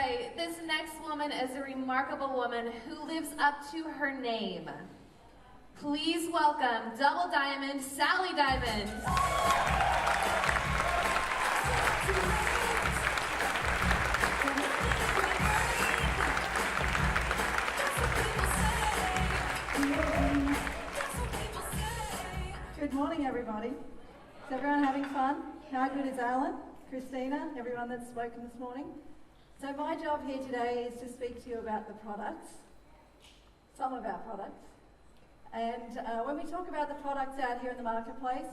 right, this next woman is a remarkable woman who lives up to her name. Please welcome double diamond Sally Dymond. Good morning, everybody. Is everyone having fun? How good is Alan, Christina, everyone that's spoken this morning? So my job here today is to speak to you about the products, some of our products. And when we talk about the products out here in the marketplace,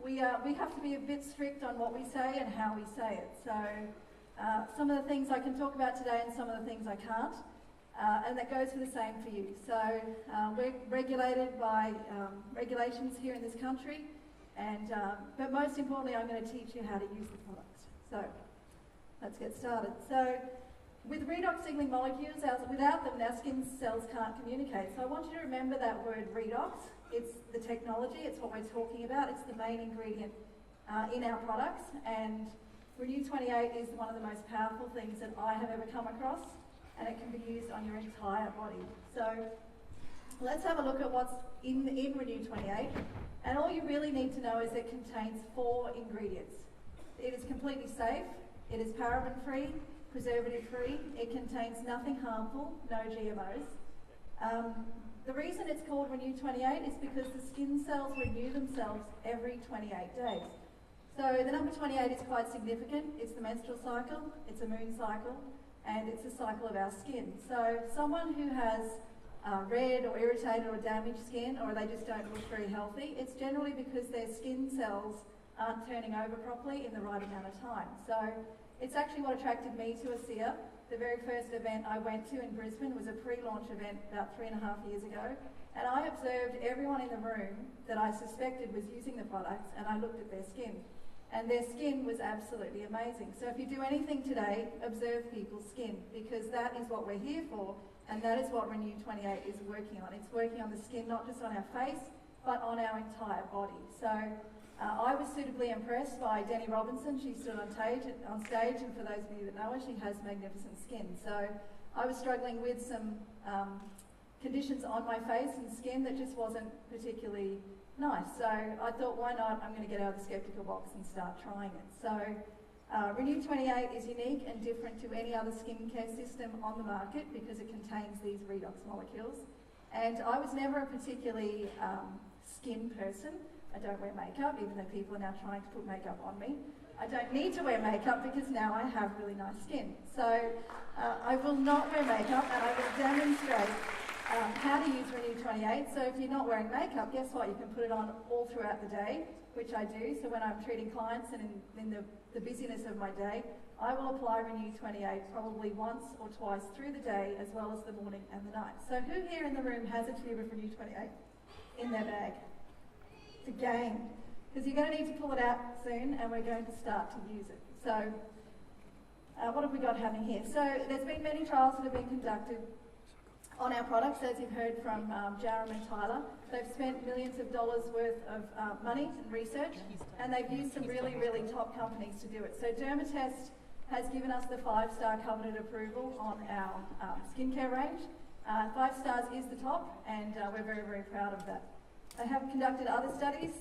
we have to be a bit strict on what we say and how we say it. So some of the things I can talk about today and some of the things I can't. And that goes for the same for you. So we're regulated by regulations here in this country, and but most importantly, I'm going to teach you how to use the products. So let's get started. So with redox signaling molecules, without them, our skin cells can't communicate. So I want you to remember that word redox. It's the technology. It's what we're talking about. It's the main ingredient in our products. And Renew 28 is one of the most powerful things that I have ever come across. And it can be used on your entire body. So let's have a look at what's in Renew 28. And all you really need to know is it contains 4 ingredients. It is completely safe, it is paraben-free, preservative-free, it contains nothing harmful, no GMOs. The reason it's called Renew 28 is because the skin cells renew themselves every 28 days. So the number 28 is quite significant. It's the menstrual cycle, it's a moon cycle, and it's a cycle of our skin. So someone who has red or irritated or damaged skin, or they just don't look very healthy, it's generally because their skin cells aren't turning over properly in the right amount of time. So it's actually what attracted me to ASEA. The very first event I went to in Brisbane was a pre-launch event about 3.5 years ago, and I observed everyone in the room that I suspected was using the products, and I looked at their skin. And their skin was absolutely amazing. So if you do anything today, observe people's skin, because that is what we're here for, and that is what Renew 28 is working on. It's working on the skin, not just on our face, but on our entire body. So I was suitably impressed by Denny Robinson. She stood on stage, and for those of you that know her, she has magnificent skin. So I was struggling with some conditions on my face and skin that just wasn't particularly nice. So I thought, why not? I'm going to get out of the skeptical box and start trying it. So Renew 28 is unique and different to any other skincare system on the market because it contains these redox molecules. And I was never a particularly skin person. I don't wear makeup, even though people are now trying to put makeup on me. I don't need to wear makeup because now I have really nice skin. So I will not wear makeup, and I will demonstrate how to use Renew 28. So if you're not wearing makeup, guess what? You can put it on all throughout the day, which I do. So when I'm treating clients and in the busyness of my day, I will apply Renew 28 probably once or twice through the day, as well as the morning and the night. So who here in the room has a tube of Renew 28 in their bag? It's a game, because you're going to need to pull it out soon, and we're going to start to use it. So what have we got happening here? So there's been many trials that have been conducted on our products, as you've heard from Jaram and Tyler. They've spent millions of dollars worth of money and research, and they've used some really, really top companies to do it. So Dermatest has given us the 5-star coveted approval on our skincare range. 5 stars is the top, and we're very, very proud of that. They have conducted other studies.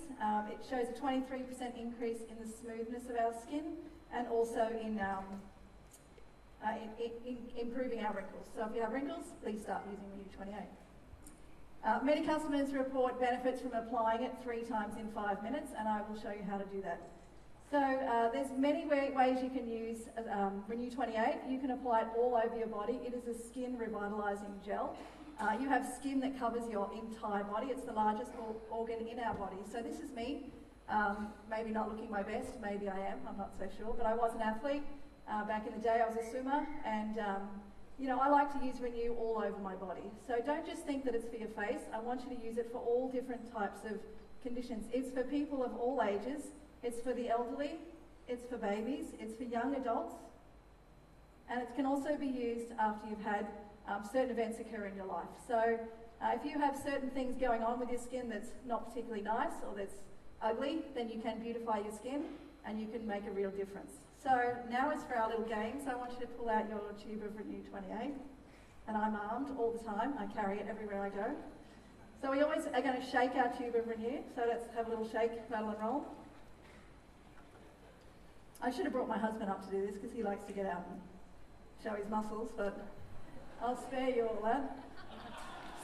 It shows a 23% increase in the smoothness of our skin, and also in improving our wrinkles. So if you have wrinkles, please start using Renew 28. Many customers report benefits from applying it 3 times in 5 minutes, and I will show you how to do that. So there's many ways you can use Renew 28. You can apply it all over your body. It is a skin revitalizing gel. You have skin that covers your entire body. It's the largest organ in our body. So this is me, maybe not looking my best, maybe I am, I'm not so sure, but I was an athlete. Back in the day I was a swimmer, and you know, I like to use Renew all over my body. So don't just think that it's for your face. I want you to use it for all different types of conditions. It's for people of all ages. It's for the elderly. It's for babies. It's for young adults. And it can also be used after you've had certain events occur in your life. So if you have certain things going on with your skin that's not particularly nice or that's ugly, then you can beautify your skin and you can make a real difference. So now it's for our little game. So I want you to pull out your tube of Renew 28. And I'm armed all the time. I carry it everywhere I go. So we always are going to shake our tube of Renew. So let's have a little shake, rattle and roll. I should have brought my husband up to do this because he likes to get out and show his muscles, but I'll spare you all that.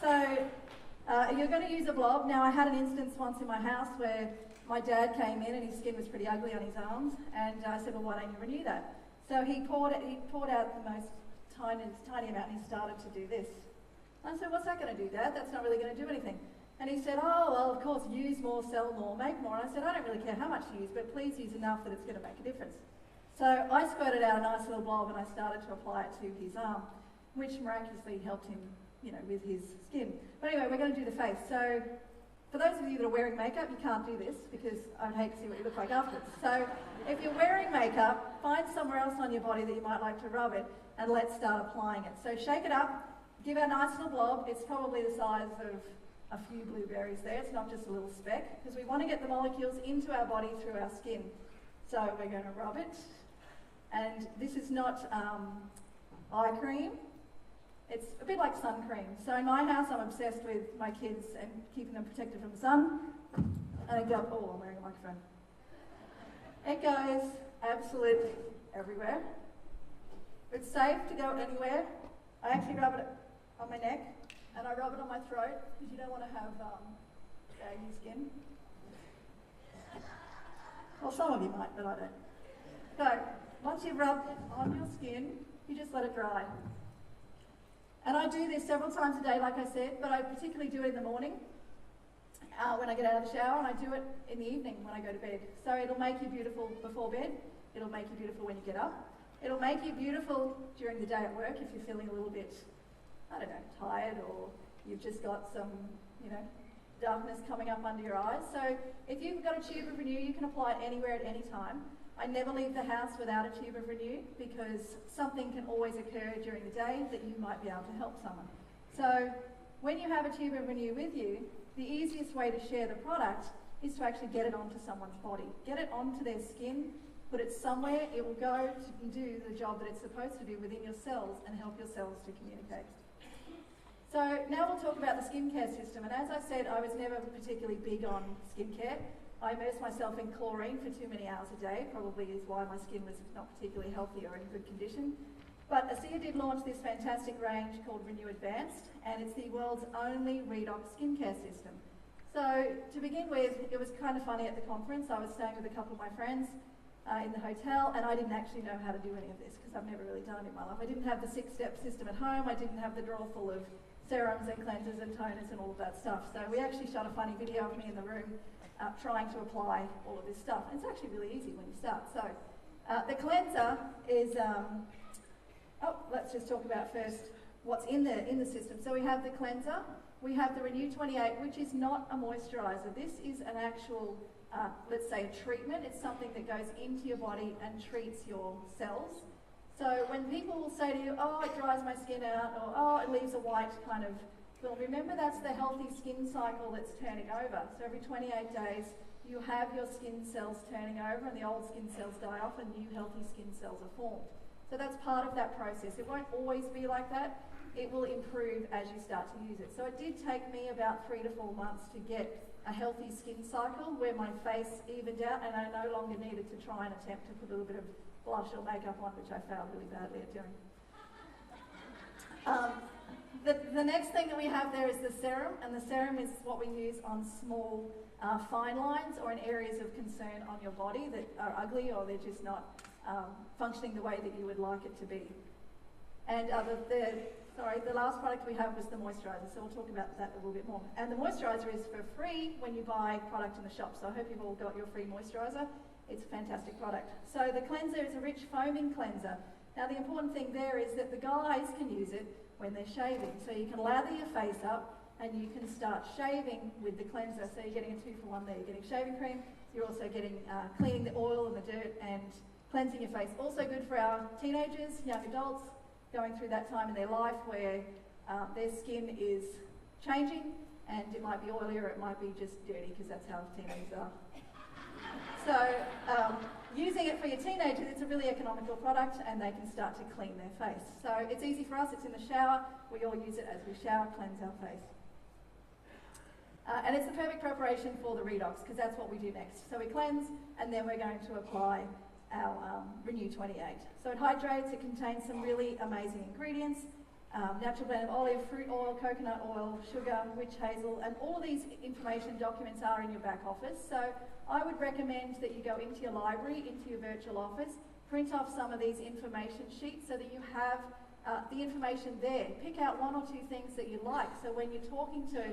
So you're going to use a blob. Now I had an instance once in my house where my dad came in and his skin was pretty ugly on his arms, and I said, well, why don't you renew that? So he poured out the most tiny amount and he started to do this. I said, what's that going to do, Dad? That's not really going to do anything. And he said, oh, well, of course, use more, sell more, make more. And I said, I don't really care how much you use, but please use enough that it's going to make a difference. So I squirted out a nice little blob and I started to apply it to his arm, which miraculously helped him, with his skin. But anyway, we're going to do the face. So for those of you that are wearing makeup, you can't do this because I'd hate to see what you look like afterwards. So if you're wearing makeup, find somewhere else on your body that you might like to rub it, and let's start applying it. So shake it up, give it a nice little blob. It's probably the size of a few blueberries there. It's not just a little speck, because we want to get the molecules into our body through our skin. So we're going to rub it. And this is not eye cream. It's a bit like sun cream. So in my house, I'm obsessed with my kids and keeping them protected from the sun. And it goes, oh, I'm wearing a microphone. It goes absolutely everywhere. It's safe to go anywhere. I actually rub it on my neck, and I rub it on my throat, because you don't want to have baggy skin. Well, some of you might, but I don't. So, once you've rubbed it on your skin, you just let it dry. And I do this several times a day, like I said, but I particularly do it in the morning when I get out of the shower, and I do it in the evening when I go to bed. So it'll make you beautiful before bed. It'll make you beautiful when you get up. It'll make you beautiful during the day at work if you're feeling a little bit, tired, or you've just got some, darkness coming up under your eyes. So if you've got a tube of Renew, you can apply it anywhere at any time. I never leave the house without a tube of Renew, because something can always occur during the day that you might be able to help someone. So when you have a tube of Renew with you, the easiest way to share the product is to actually get it onto someone's body. Get it onto their skin, put it somewhere, it will go to do the job that it's supposed to do within your cells and help your cells to communicate. So now we'll talk about the skincare system. And as I said, I was never particularly big on skincare. I immersed myself in chlorine for too many hours a day, probably is why my skin was not particularly healthy or in good condition. But ASEA did launch this fantastic range called Renew Advanced, and it's the world's only redox skincare system. So to begin with, it was kind of funny at the conference. I was staying with a couple of my friends in the hotel, and I didn't actually know how to do any of this because I've never really done it in my life. I didn't have the 6-step system at home. I didn't have the drawer full of serums and cleansers and toners and all of that stuff. So we actually shot a funny video of me in the room trying to apply all of this stuff. And it's actually really easy when you start. So the cleanser is, let's just talk about first what's in the system. So we have the cleanser, we have the Renew 28, which is not a moisturiser. This is an actual, let's say, treatment. It's something that goes into your body and treats your cells. So when people will say to you, oh, it dries my skin out, or oh, it leaves a white kind of, well, remember that's the healthy skin cycle that's turning over. So every 28 days, you have your skin cells turning over, and the old skin cells die off and new healthy skin cells are formed. So that's part of that process. It won't always be like that. It will improve as you start to use it. So it did take me about 3 to 4 months to get a healthy skin cycle where my face evened out and I no longer needed to try and attempt to put a little bit of blush or makeup on, which I failed really badly at doing. The next thing that we have there is the serum, and the serum is what we use on small fine lines or in areas of concern on your body that are ugly or they're just not functioning the way that you would like it to be. And the last product we have was the moisturiser, so we'll talk about that a little bit more. And the moisturiser is for free when you buy product in the shop, so I hope you've all got your free moisturiser. It's a fantastic product. So the cleanser is a rich foaming cleanser. Now the important thing there is that the guys can use it when they're shaving. So you can lather your face up and you can start shaving with the cleanser. So you're getting a 2-for-1 there. You're getting shaving cream, you're also getting cleaning the oil and the dirt and cleansing your face. Also good for our teenagers, young adults, going through that time in their life where their skin is changing, and it might be oily or it might be just dirty, because that's how teenagers are. So using using it for your teenagers, it's a really economical product and they can start to clean their face. So it's easy for us, it's in the shower, we all use it as we shower, cleanse our face. And it's the perfect preparation for the redox because that's what we do next. So we cleanse and then we're going to apply our Renu 28. So it hydrates, it contains some really amazing ingredients, natural blend of olive, fruit oil, coconut oil, sugar, witch hazel, and all of these information documents are in your back office. So I would recommend that you go into your library, into your virtual office, print off some of these information sheets so that you have the information there. Pick out one or two things that you like. So when you're talking to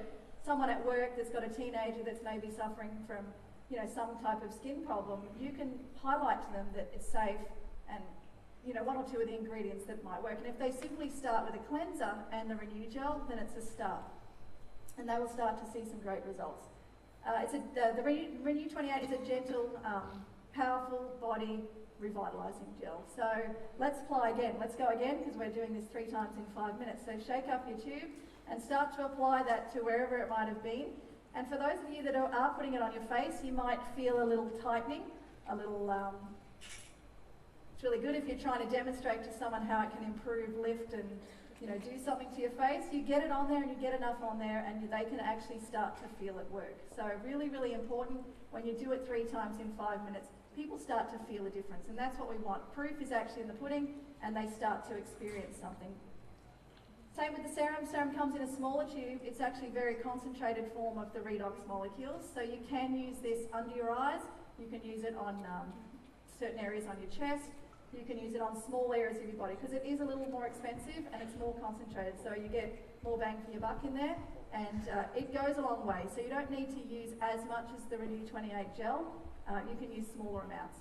someone at work that's got a teenager that's maybe suffering from, you know, some type of skin problem, you can highlight to them that it's safe and, you know, one or two of the ingredients that might work. And if they simply start with a cleanser and the Renu gel, then it's a start. And they will start to see some great results. The Renu 28 is a gentle, powerful body revitalising gel. So let's apply again. Let's go again because we're doing this 3 times in 5 minutes. So shake up your tube and start to apply that to wherever it might have been. And for those of you that are putting it on your face, you might feel a little tightening, a little, it's really good if you're trying to demonstrate to someone how it can improve, lift and, you know, do something to your face. You get it on there and you get enough on there and they can actually start to feel it work. So really, really important when you do it 3 times in 5 minutes, people start to feel a difference. And that's what we want. Proof is actually in the pudding and they start to experience something. Same with the serum. Serum comes in a smaller tube. It's actually a very concentrated form of the redox molecules. So you can use this under your eyes. You can use it on certain areas on your chest. You can use it on small areas of your body because it is a little more expensive and it's more concentrated. So you get more bang for your buck in there and it goes a long way. So you don't need to use as much as the Renu 28 gel. You can use smaller amounts.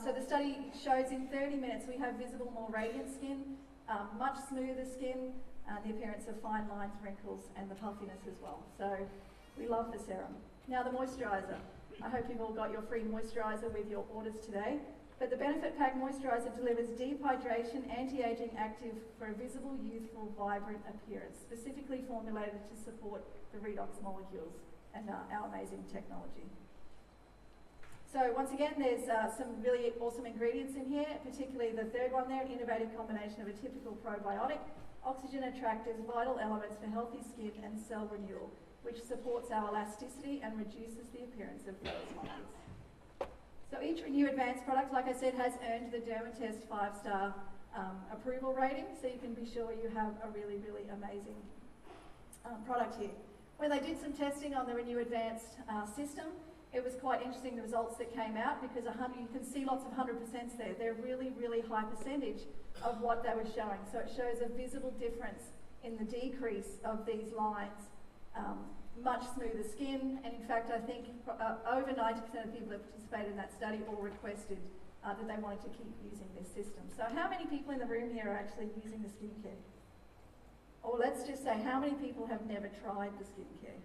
So the study shows in 30 minutes we have visible, more radiant skin, much smoother skin, the appearance of fine lines, wrinkles, and the puffiness as well. So we love the serum. Now the moisturiser. I hope you've all got your free moisturiser with your orders today. But the Benefit Pack Moisturiser delivers deep hydration, anti-aging active for a visible, youthful, vibrant appearance, specifically formulated to support the redox molecules and our amazing technology. So once again, there's some really awesome ingredients in here, particularly the third one there, an innovative combination of a typical probiotic, oxygen attractors, vital elements for healthy skin and cell renewal, which supports our elasticity and reduces the appearance of those lines. So each Renu Advanced product, like I said, has earned the Dermatest 5-star approval rating, so you can be sure you have a really, really amazing product here. When they did some testing on the Renu Advanced system, it was quite interesting the results that came out because you can see lots of 100% there. They're really, really high percentage of what they were showing. So it shows a visible difference in the decrease of these lines, much smoother skin, and in fact I think over 90% of people that participated in that study all requested that they wanted to keep using this system. So how many people in the room here are actually using the skincare? Or let's just say, how many people have never tried the skincare?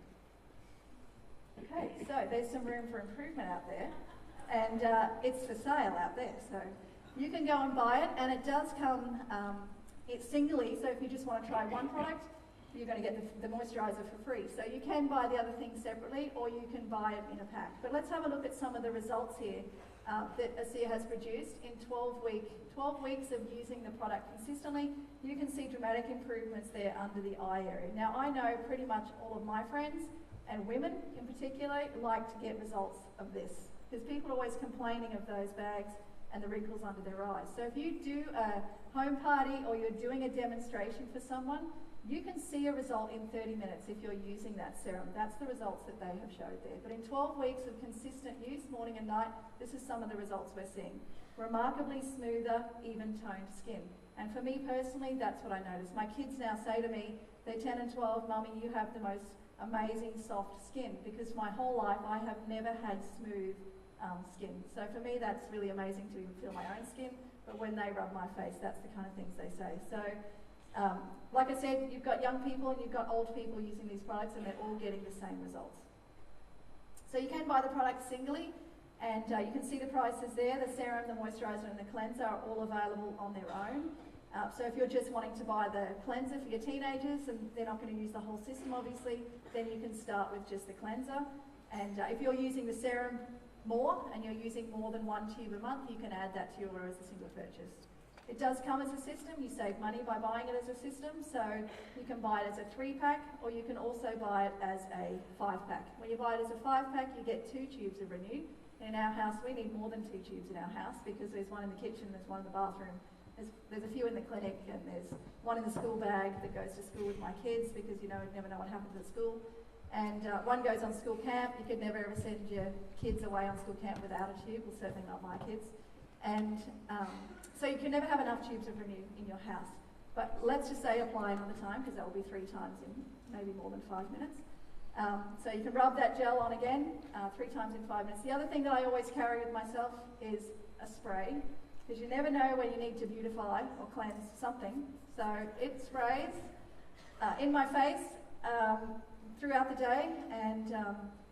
Okay, so there's some room for improvement out there, and it's for sale out there, so you can go and buy it, and it does come it's singly, so if you just want to try one product, you're going to get the moisturiser for free. So you can buy the other things separately, or you can buy it in a pack. But let's have a look at some of the results here that ASEA has produced in 12 weeks of using the product consistently. You can see dramatic improvements there under the eye area. Now I know pretty much all of my friends, and women in particular, like to get results of this because people are always complaining of those bags and the wrinkles under their eyes. So if you do a home party or you're doing a demonstration for someone, you can see a result in 30 minutes if you're using that serum. That's the results that they have showed there. But in 12 weeks of consistent use, morning and night, this is some of the results we're seeing. Remarkably smoother, even-toned skin. And for me personally, that's what I notice. My kids now say to me, they're 10 and 12, Mummy, you have the most amazing soft skin, because my whole life I have never had smooth skin. So for me that's really amazing to even feel my own skin, but when they rub my face, that's the kind of things they say. So like I said, you've got young people and you've got old people using these products and they're all getting the same results. So you can buy the product singly, and you can see the prices there. The serum, the moisturiser and the cleanser are all available on their own. So if you're just wanting to buy the cleanser for your teenagers and they're not going to use the whole system obviously, then you can start with just the cleanser. And if you're using the serum, more and you're using more than one tube a month, you can add that to your order as a single purchase. It does come as a system. You save money by buying it as a system, so you can buy it as a 3-pack, or you can also buy it as a 5-pack. When you buy it as a 5-pack, you get 2 tubes of Renew. In our house, we need more than 2 tubes in our house because there's one in the kitchen, there's one in the bathroom, there's a few in the clinic, and there's one in the school bag that goes to school with my kids because you never know what happens at school. And one goes on school camp. You could never ever send your kids away on school camp without a tube, well, certainly not my kids. And so you can never have enough tubes of Renew in your house. But let's just say apply another time, because that will be 3 times in maybe more than 5 minutes. So you can rub that gel on again 3 times in 5 minutes. The other thing that I always carry with myself is a spray, because you never know when you need to beautify or cleanse something. So it sprays in my face throughout the day, and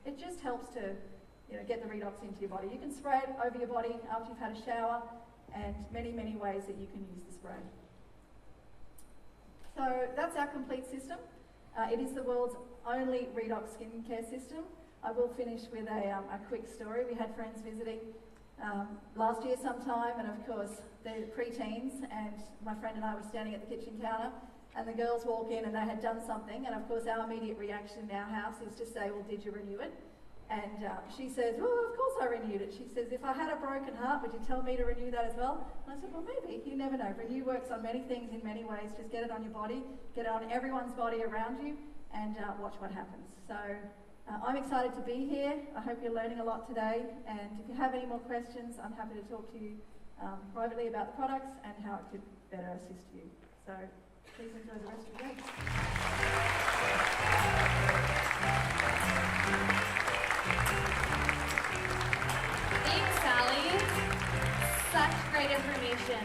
it just helps to get the redox into your body. You can spray it over your body after you've had a shower, and many, many ways that you can use the spray. So that's our complete system. It is the world's only redox skincare system. I will finish with a quick story. We had friends visiting last year sometime, and of course they're pre-teens, and my friend and I were standing at the kitchen counter, and the girls walk in and they had done something, and of course our immediate reaction in our house is to say, well, did you renew it? And she says, well, of course I renewed it. She says, if I had a broken heart, would you tell me to renew that as well? And I said, well, maybe. You never know. Renew works on many things in many ways. Just get it on your body, get it on everyone's body around you, and watch what happens. So I'm excited to be here. I hope you're learning a lot today. And if you have any more questions, I'm happy to talk to you privately about the products and how it could better assist you. So please enjoy the rest of your day. Thanks, Sally. Such great information.